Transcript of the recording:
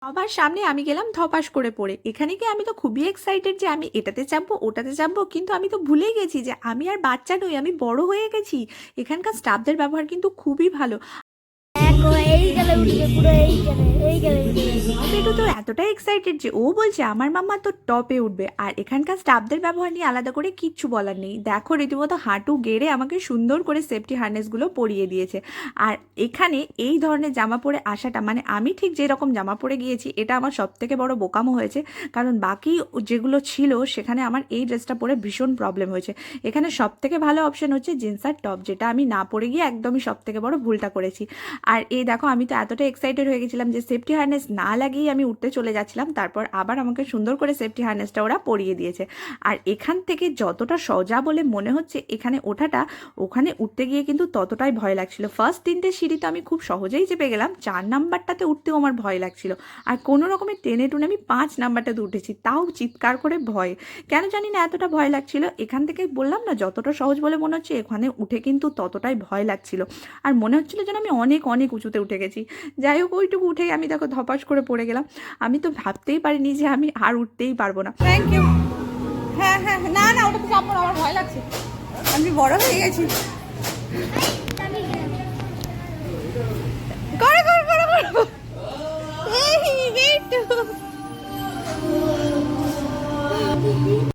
সবার সামনে আমি গেলাম ধপাস করে পড়ে। এখানে গিয়ে আমি তো খুবই এক্সাইটেড যে আমি এটাতে চাপবো, ওটাতে চাপবো। কিন্তু আমি তো ভুলেই গেছি যে আমি আর বাচ্চা নই, আমি বড় হয়ে গেছি। এখানকার স্টাফদের ব্যবহার কিন্তু খুবই ভালো। দেখো এই গেলে উঠবে পুরো এই গেলে উঠবে। পেটু তো এতটাই এক্সাইটেড যে ও বলছে আমার মাম্মা তো টপে উঠবে। আর এখানকার স্টাফদের ব্যবহার নিয়ে আলাদা করে কিচ্ছু বলার নেই। দেখো রীতিমতো হাঁটু গেড়ে আমাকে সুন্দর করে সেফটি হার্নেসগুলো পরিয়ে দিয়েছে। আর এখানে এই ধরনের জামা পরে আসাটা, মানে আমি ঠিক যেরকম জামা পরে গিয়েছি, এটা আমার সব থেকে বড় বোকামো হয়েছে। কারণ বাকি যেগুলো ছিল সেখানে আমার এই ড্রেসটা পরে ভীষণ প্রবলেম হয়েছে। এখানে সব থেকে ভালো অপশন হচ্ছে জিন্স আর টপ, যেটা আমি না পরে গিয়ে একদমই সব থেকে বড় ভুলটা করেছি। আর এই দেখো আমি তো এতটা এক্সাইটেড হয়ে গেছিলাম যে সেফটি হার্নেস না লাগিয়ে আমি উঠতে চলে যাচ্ছিলাম। তারপর আবার আমাকে সুন্দর করে সেফটি হার্নেসটা ওরা পরিয়ে দিয়েছে। আর এখান থেকে যতটা সোজা বলে মনে হচ্ছে এখানে ওঠাটা, ওখানে উঠতে গিয়ে কিন্তু ততটাই ভয় লাগছিল। ফার্স্ট 3টে সিঁড়ি তো আমি খুব সহজেই চেপে গেলাম, 4 নাম্বারটাতে উঠতেও আমার ভয় লাগছিল। আর কোনো রকমের টেনে টুনে আমি 5 নাম্বারটাতে উঠেছি, তাও চিৎকার করে ভয়। কেন জানি না এতটা ভয় লাগছিল। এখান থেকে বললাম না যতটা সহজ বলে মনে হচ্ছে, এখানে উঠে কিন্তু ততটাই ভয় লাগছিল। আর মনে হচ্ছিল যেন আমি অনেক অনেক উঁচুতে উঠে গেছি। যাই হোক, ওইটুকু উঠেই আমি দেখো ধপাস করে পড়ে গেলাম। আমি তো ভাবতেই পারিনি যে আমি আর উঠতেই পারবো না। Thank you. হ্যাঁ হ্যাঁ, না না, ওটাতে চাপবো না, আমার ভয় লাগছে। আমি বড় হয়ে গেছি।